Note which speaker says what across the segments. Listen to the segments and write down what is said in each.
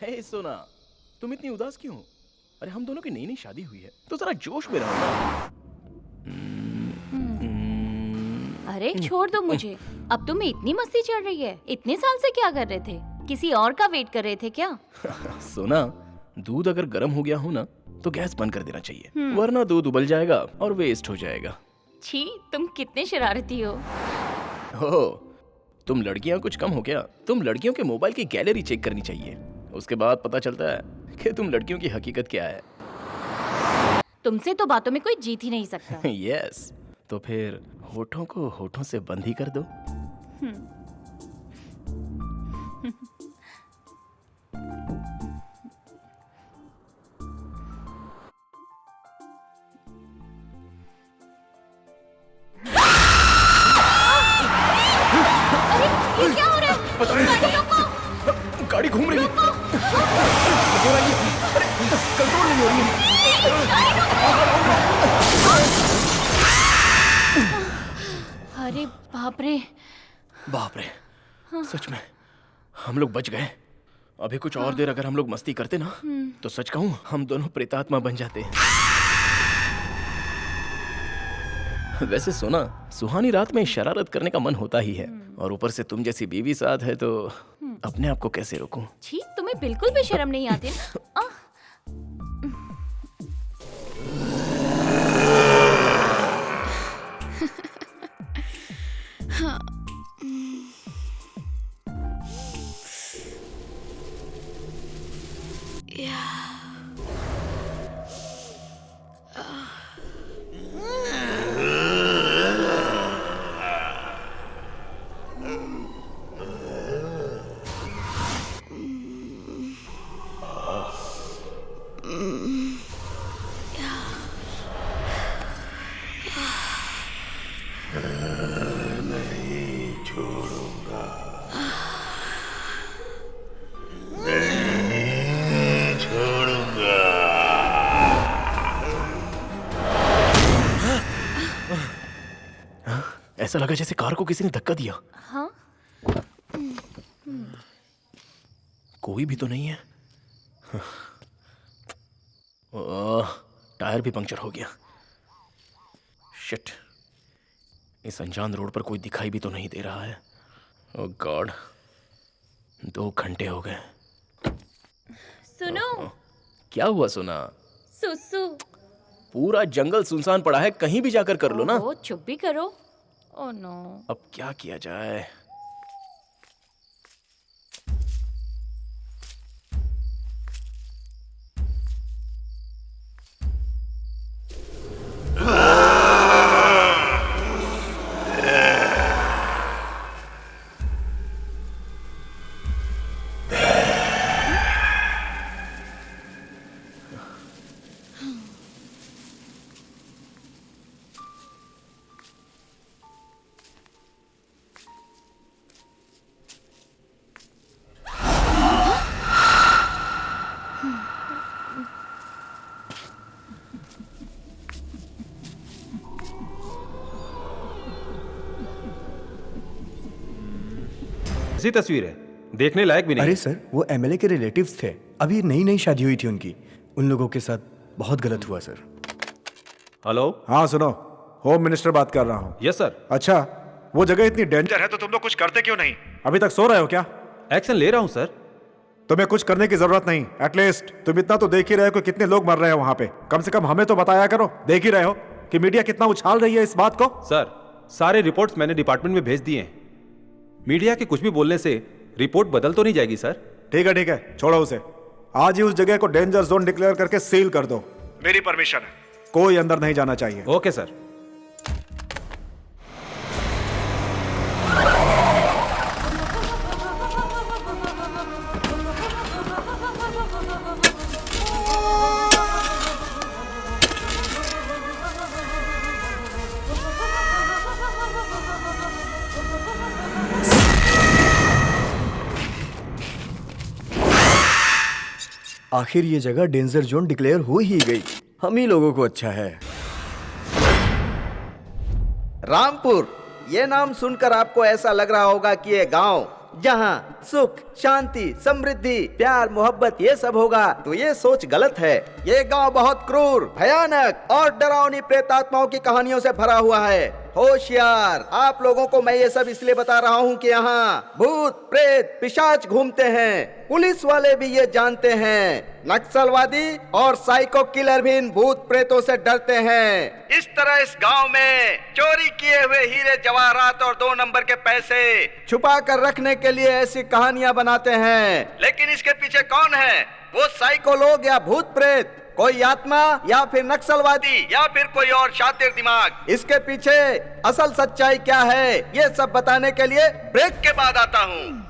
Speaker 1: हे सोना, तुम इतनी उदास क्यों हो? अरे हम दोनों की नई नई शादी हुई है, तो जरा जोश में रहो ना।
Speaker 2: अरे छोड़ दो मुझे। अब तुम्हें इतनी मस्ती चढ़ रही है। इतने साल से क्या कर रहे थे? किसी और का वेट कर रहे थे क्या?
Speaker 1: सोना, दूध अगर गर्म हो गया हो ना तो गैस बंद कर देना चाहिए, वरना दूध उबल जाएगा और वेस्ट हो जाएगा।
Speaker 2: छी, तुम कितने शरारती हो।
Speaker 1: हो, तुम लड़कियां कुछ कम हो क्या? तुम लड़कियों के मोबाइल की गैलरी चेक करनी चाहिए, उसके बाद पता चलता है कि तुम लड़कियों की हकीकत क्या है।
Speaker 2: तुमसे तो बातों में कोई जीत ही नहीं सकता।
Speaker 1: यस, तो फिर होठों को होठों से बंद ही कर दो।
Speaker 2: ये क्या हो रहा है?
Speaker 1: पता नहीं,
Speaker 2: गाड़ी रोको।
Speaker 1: गाड़ी घूम रही है। हो रही है। अरे, कंट्रोल नहीं हो रही है।
Speaker 2: अरे बाप रे।
Speaker 1: बाप रे, सच में हम लोग बच गए। अभी कुछ और देर अगर हम लोग मस्ती करते ना तो सच कहूं हम दोनों प्रेतात्मा बन जाते। वैसे सोना, सुहानी रात में शरारत करने का मन होता ही है, और ऊपर से तुम जैसी बीवी साथ है तो अपने आप को कैसे रोकूं?
Speaker 2: छी, तुम्हें बिल्कुल भी शर्म नहीं आती ना?
Speaker 1: ऐसा लगा जैसे कार को किसी ने धक्का दिया।
Speaker 2: हाँ?
Speaker 1: कोई भी तो नहीं है। ओह, टायर भी पंक्चर हो गया। शिट, इस अनजान रोड पर कोई दिखाई भी तो नहीं दे रहा है। ओह गॉड, 2 घंटे हो गए।
Speaker 2: सुनो।
Speaker 1: क्या हुआ सोना?
Speaker 2: सुसु।
Speaker 1: पूरा जंगल सुनसान पड़ा है, कहीं भी जाकर कर लो ना।
Speaker 2: ओह, चुप भी करो। Oh no.
Speaker 1: अब क्या किया जाए?
Speaker 3: ऐसी तस्वीर है, देखने लायक भी नहीं।
Speaker 4: अरे सर, वो एमएलए के रिलेटिव्स थे। अभी नई नई शादी हुई थी उनकी। उन लोगों के साथ बहुत गलत हुआ सर।
Speaker 3: हेलो।
Speaker 5: हाँ सुनो, होम मिनिस्टर बात कर रहा हूँ।
Speaker 3: Yes sir.
Speaker 5: अच्छा, वो जगह इतनी डेंजर है तो तुम लोग कुछ करते क्यों नहीं? अभी तक सो रहे हो क्या?
Speaker 3: एक्शन ले रहा हूँ सर।
Speaker 5: तुम्हें कुछ करने की जरूरत नहीं। एटलीस्ट तुम इतना तो देख ही रहे हो कि कितने लोग मर रहे हैं वहां पे। कम से कम हमें तो बताया करो। देख ही रहे हो कि मीडिया कितना उछाल रही है इस बात को।
Speaker 3: सर, सारे रिपोर्ट्स मैंने डिपार्टमेंट में भेज दिए हैं। मीडिया के कुछ भी बोलने से रिपोर्ट बदल तो नहीं जाएगी सर?
Speaker 5: ठीक है, छोड़ो उसे। आज ही उस जगह को डेंजर जोन डिक्लेयर करके सील कर दो। मेरी परमिशन है, कोई अंदर नहीं जाना चाहिए।
Speaker 3: Okay sir.
Speaker 4: आखिर ये जगह डेंजर जोन डिक्लेयर हो ही गई। हम ही लोगों को अच्छा है।
Speaker 6: रामपुर, ये नाम सुनकर आपको ऐसा लग रहा होगा कि ये गांव जहां सुख शांति, समृद्धि, प्यार, मोहब्बत ये सब होगा तो ये सोच गलत है। ये गांव बहुत क्रूर, भयानक और डरावनी प्रेतात्माओं की कहानियों से भरा हुआ है। होशियार, आप लोगों को मैं ये सब इसलिए बता रहा हूँ कि यहाँ भूत, प्रेत, पिशाच घूमते हैं। पुलिस वाले भी ये जानते हैं। नक्सलवादी और साइको किलर भी इन भूत प्रेतों से डरते हैं। इस तरह इस गांव में चोरी किए हुए हीरे जवाहरात और 2 नंबर के पैसे छुपा कर रखने के लिए ऐसी कहानियां बनाते हैं। लेकिन इसके पीछे कौन है? वो साइको लोग या भूत प्रेत, कोई आत्मा या फिर नक्सलवादी या फिर कोई और शातिर दिमाग। इसके पीछे असल सच्चाई क्या है ये सब बताने के लिए ब्रेक के बाद आता हूँ।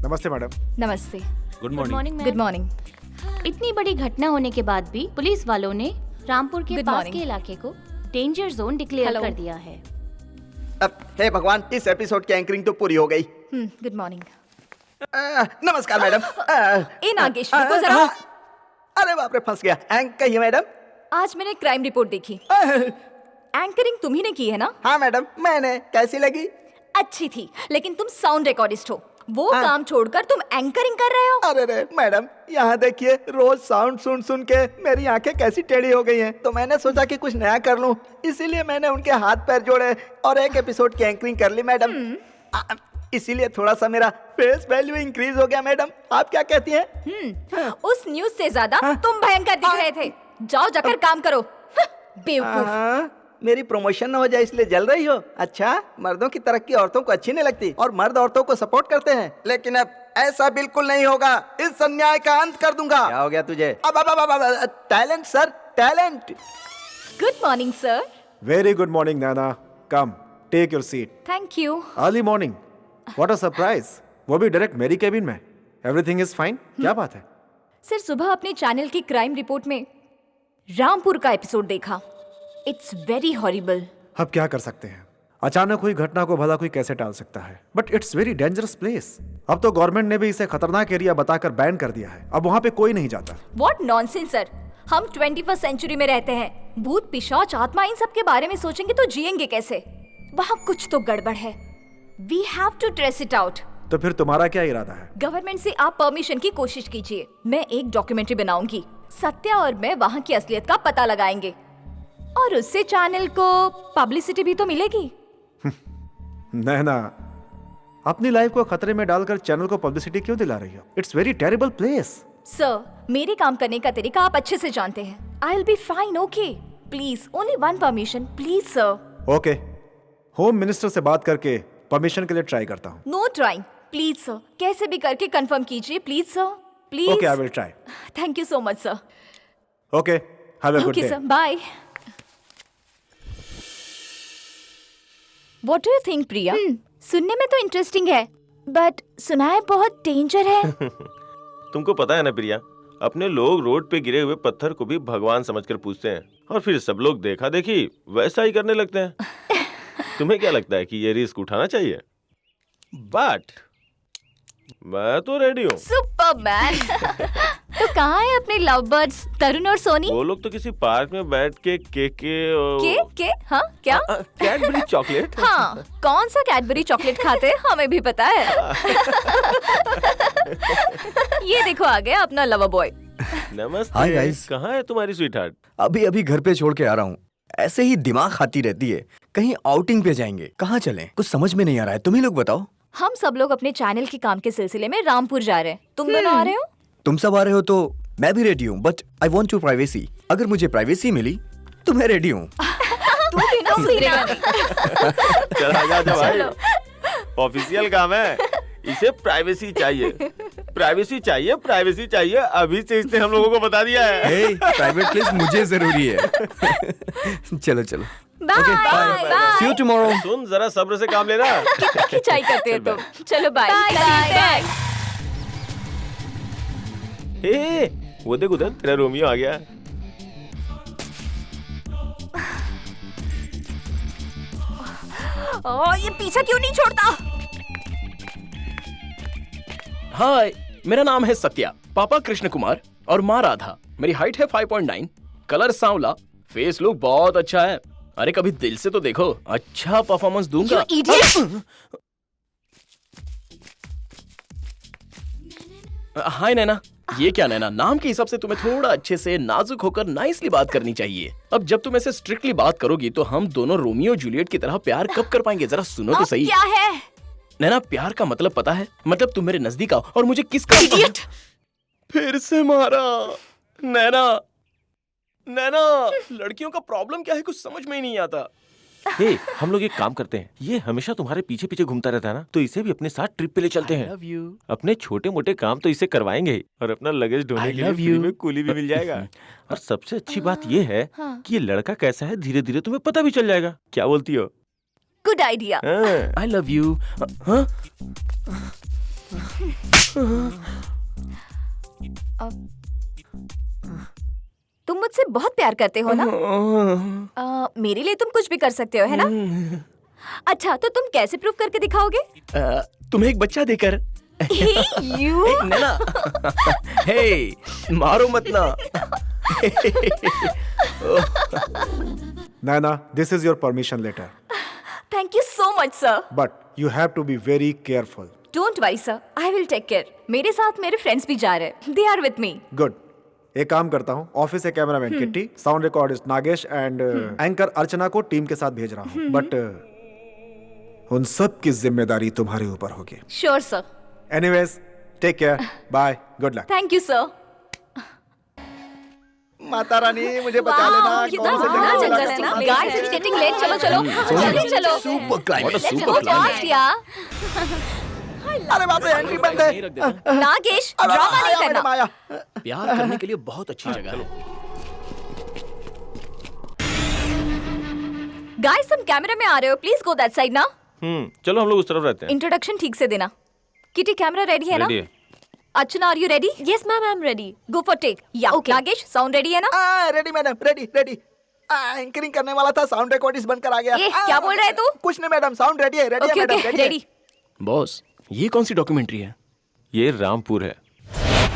Speaker 5: नमस्ते मैडम।
Speaker 2: नमस्ते।
Speaker 3: Good
Speaker 2: good
Speaker 3: morning.
Speaker 2: Morning. Good morning. इतनी बड़ी घटना होने के बाद भी पुलिस वालों ने रामपुर के
Speaker 7: Good
Speaker 2: पास
Speaker 7: morning.
Speaker 2: के इलाके को डेंजर जोन डिक्लेयर
Speaker 7: Hello.
Speaker 2: कर दिया है।
Speaker 6: अब हे भगवान, इस एपिसोड की एंकरिंग तो पूरी हो गई।
Speaker 7: Good morning.
Speaker 6: नमस्कार मैडम।
Speaker 7: ए नागेश, रुको जरा।
Speaker 6: अरे बाप रे, फंस गया। कहिए मैडम।
Speaker 7: आज मैंने क्राइम रिपोर्ट देखी। एंकरिंग तुम्ही ने की है ना?
Speaker 6: हाँ मैडम, मैंने। कैसी लगी?
Speaker 7: अच्छी थी, लेकिन तुम साउंड रिकॉर्डिस्ट हो। वो
Speaker 6: हाँ।
Speaker 7: काम छोड़कर तुम एंकरिंग कर रहे हो।
Speaker 6: अरे रे मैडम, यहाँ देखिए, रोज साउंड सुन सुन के मेरी आंखें कैसी टेढ़ी हो गई हैं। तो मैंने सोचा कि कुछ नया कर लूं, इसीलिए मैंने उनके हाथ पैर जोड़े और एक एपिसोड की एंकरिंग कर ली मैडम। इसीलिए थोड़ा सा मेरा फेस वैल्यू इंक्रीज हो गया मैडम। आप क्या कहती हैं?
Speaker 7: उस न्यूज से ज्यादा तुम भयंकर दिख रहे थे। जाओ जाकर काम करो। बेवकूफ।
Speaker 6: हाँ, मेरी प्रमोशन न हो जाए इसलिए जल रही हो? अच्छा, मर्दों की तरक्की औरतों को अच्छी नहीं लगती और मर्द औरतों को सपोर्ट करते हैं। लेकिन अब ऐसा बिल्कुल नहीं होगा। इस अन्याय का अंत कर दूंगा। क्या हो गया तुझे? अब talent sir, talent.
Speaker 7: Good morning sir.
Speaker 5: Very good morning Naina. Come, take your seat.
Speaker 7: Thank you.
Speaker 5: Early morning, what a surprise. वो भी डायरेक्ट मेरी केबिन में। Everything is fine. क्या बात है?
Speaker 7: सर, सुबह अपने चैनल की क्राइम रिपोर्ट में रामपुर का एपिसोड देखा। It's very horrible.
Speaker 5: अब क्या कर सकते हैं? अचानक हुई घटना को भला कोई कैसे टाल सकता है? But it's very dangerous place. अब तो गवर्नमेंट ने भी इसे खतरनाक एरिया बताकर बैन कर दिया है। अब वहाँ पे कोई नहीं जाता।
Speaker 7: What nonsense sir. हम 21st सेंचुरी में रहते हैं। भूत, पिशाच, आत्मा, इन सब के बारे में सोचेंगे तो जिएंगे कैसे? वहाँ कुछ तो गड़बड़ है। We have to trace it out.
Speaker 5: तो फिर तुम्हारा क्या इरादा है?
Speaker 7: गवर्नमेंट से आप परमिशन की कोशिश कीजिए। मैं एक डॉक्यूमेंट्री बनाऊंगी। सत्या और मैं वहाँ की असलियत का पता लगाएंगे और उससे चैनल को पब्लिसिटी भी तो मिलेगी।
Speaker 5: नैना, अपनी लाइफ को खतरे में डालकर चैनल को पब्लिसिटी क्यों दिला रही हो? It's very terrible place.
Speaker 7: Sir, मेरे काम करने का तरीका आप अच्छे से जानते हैं। I will be fine, okay? Please, only one permission, please sir.
Speaker 5: Okay, home minister से बात करके परमिशन के लिए ट्राई करता हूँ।
Speaker 7: No trying, please sir. कैसे भी करके कंफर्म कीजिए, please sir, please.
Speaker 5: Okay, I will try.
Speaker 7: Thank you so much sir.
Speaker 5: Okay, have a good
Speaker 7: okay
Speaker 5: day.
Speaker 7: Sir, bye. What do you think, Priya? सुनने में तो इंटरेस्टिंग है, बट सुना है बहुत डेंजर है।
Speaker 1: तुमको पता है ना प्रिया, अपने लोग रोड पे गिरे हुए पत्थर को भी भगवान समझकर पूजते हैं और फिर सब लोग देखा देखी वैसा ही करने लगते हैं। तुम्हें क्या लगता है कि ये रिस्क उठाना चाहिए? बट मैं तो रेडी हूँ।
Speaker 7: सुपरमैन। तो कहाँ है अपने लव बर्ड्स तरुण और सोनी?
Speaker 1: वो लोग तो किसी पार्क में बैठ के
Speaker 7: के हाँ क्या?
Speaker 1: Cadbury chocolate.
Speaker 7: हाँ, कौन सा कैडबरी चॉकलेट खाते हैं हमें भी पता है। ये देखो आ गया अपना लवर बॉय।
Speaker 1: नमस्ते।
Speaker 4: Hi, guys.
Speaker 1: कहाँ है तुम्हारी स्वीटहार्ट?
Speaker 4: अभी अभी घर पे छोड़ के आ रहा हूँ। ऐसे ही दिमाग खाती रहती है। कहीं आउटिंग पे जाएंगे, कहाँ चलें? कुछ समझ में नहीं आ रहा है। तुम ही लोग बताओ।
Speaker 7: हम सब लोग अपने चैनल के काम के सिलसिले में रामपुर जा रहे हैं। तुम दोनों आ रहे हो?
Speaker 4: तुम सब आ रहे हो तो मैं भी रेडी हूँ, but I want to privacy. अगर मुझे प्राइवेसी मिली तो मैं रेडी हूँ।
Speaker 7: तू भी ना सुधरेगा नहीं।
Speaker 1: चल आजा भाई, ऑफिशियल काम है। इसे प्राइवेसी चाहिए, प्राइवेसी चाहिए, प्राइवेसी चाहिए। अभी से इसने हम लोगों को बता दिया है।
Speaker 4: प्राइवेट प्लेस मुझे जरूरी है। चलो चलो,
Speaker 7: bye bye.
Speaker 4: See you tomorrow.
Speaker 1: सुन, जरा सब्र से काम लेना।
Speaker 7: कितना खिंचाई करते हो तुम। चलो बाय बाय।
Speaker 1: हे, वो देख उधर तेरा रोमियो आ गया।
Speaker 7: ये पीछा क्यों नहीं छोड़ता?
Speaker 1: हाय, मेरा नाम है सत्या, पापा कृष्ण कुमार और माँ राधा। मेरी हाइट है 5.9 कलर सांवला, फेस लुक बहुत अच्छा है। अरे कभी दिल से तो देखो, अच्छा परफॉर्मेंस दूंगा।
Speaker 7: You idiot!
Speaker 1: हाय नैना। ये क्या नैना, नाम के हिसाब से तुम्हें थोड़ा अच्छे से नाजुक होकर नाइसली बात करनी चाहिए। अब जब तुम ऐसे स्ट्रिक्टली बात करोगी तो हम दोनों रोमियो जूलियट की तरह प्यार कब कर पाएंगे? जरा सुनो तो
Speaker 7: अब
Speaker 1: सही।
Speaker 7: क्या है?
Speaker 1: नैना, प्यार का मतलब पता है? मतलब तुम मेरे नजदीक आओ और मुझे किस का
Speaker 7: Idiot!
Speaker 1: फिर से मारा। नैना, नैना, लड़कियों का प्रॉब्लम क्या है, कुछ समझ में ही नहीं आता।
Speaker 8: हे, हम लोग एक काम करते हैं, ये हमेशा तुम्हारे पीछे पीछे घूमता रहता है ना, तो इसे भी अपने साथ ट्रिप पे ले चलते हैं।
Speaker 1: I love you.
Speaker 8: अपने छोटे मोटे काम तो इसे करवाएंगे ही, और अपना लगेज ढोने
Speaker 1: I
Speaker 8: के लिए
Speaker 1: love
Speaker 8: फ्री
Speaker 1: you.
Speaker 8: में कूली भी मिल जाएगा। और सबसे अच्छी बात ये है कि ये लड़का कैसा है धीरे धीरे तुम्हें पता भी चल जाएगा। क्या बोलती हो?
Speaker 7: Good idea.
Speaker 1: I love you. हाँ?
Speaker 7: तुम मुझसे बहुत प्यार करते हो ना? मेरे लिए तुम कुछ भी कर सकते हो, है ना? अच्छा, तो तुम कैसे प्रूव करके दिखाओगे?
Speaker 1: तुम्हें एक बच्चा देकर।
Speaker 7: Hey, you!
Speaker 1: नैना, हे, मारो मत ना।
Speaker 5: Naina, this is your permission letter.
Speaker 7: Thank you so much, sir.
Speaker 5: But you have to be very careful.
Speaker 7: Don't worry, sir. I will take care. मेरे साथ मेरे फ्रेंड्स भी जा रहे हैं. They are with me.
Speaker 5: Good. एक काम करता हूँ, ऑफिस से cameraman Kitty, sound recordist Nagesh and anchor Archana को टीम के साथ भेज रहा हूँ। बट उन सब की जिम्मेदारी तुम्हारे ऊपर होगी।
Speaker 7: Sure, sir.
Speaker 5: Anyways, take care, bye, good luck.
Speaker 7: Thank you, sir.
Speaker 6: Mata Rani मुझे बचा लेना।
Speaker 7: कितना
Speaker 6: कौन से
Speaker 7: घना
Speaker 6: जगह
Speaker 7: जंगल
Speaker 6: वाला
Speaker 7: है ना?
Speaker 6: place
Speaker 7: Guys,
Speaker 6: है?
Speaker 7: it's getting late. चलो चलो जल्दी चलो.
Speaker 1: Super climate,
Speaker 7: Let's
Speaker 1: super
Speaker 7: go
Speaker 1: climate.
Speaker 7: fast, यार.
Speaker 6: अरे बाप रे, एंट्री बंद है।
Speaker 1: नहीं रख देना।
Speaker 7: नागेश,
Speaker 6: अरे,
Speaker 7: ड्रामा नहीं
Speaker 6: आया मैडम,
Speaker 7: करना.
Speaker 6: आया।
Speaker 1: प्यार करने के लिए बहुत अच्छी जगह है।
Speaker 7: Guys, तुम कैमरा में आ रहे हो. Please go that side ना.
Speaker 8: चलो हम लोग उस तरफ रहते हैं।
Speaker 7: इंट्रोडक्शन ठीक से देना. किटी, कैमरा रेडी है ना?
Speaker 8: रेडी है।
Speaker 7: Archana, are you ready? Yes ma'am, I am ready. Go for take. या नागेश, साउंड रेडी है ना?
Speaker 6: Ready madam, ready ready. Anchoring करने वाला था, साउंड रिकॉर्डिस्ट बनकर आ गया।
Speaker 7: क्या बोल रहा है तू?
Speaker 6: कुछ नहीं मैडम, साउंड रेडी है, रेडी है
Speaker 7: ओके
Speaker 6: मैडम,
Speaker 7: ओके,
Speaker 6: रेडी है।
Speaker 7: रेडी.
Speaker 1: बॉस, ये कौन सी डॉक्यूमेंट्री है?
Speaker 8: ये रामपुर है,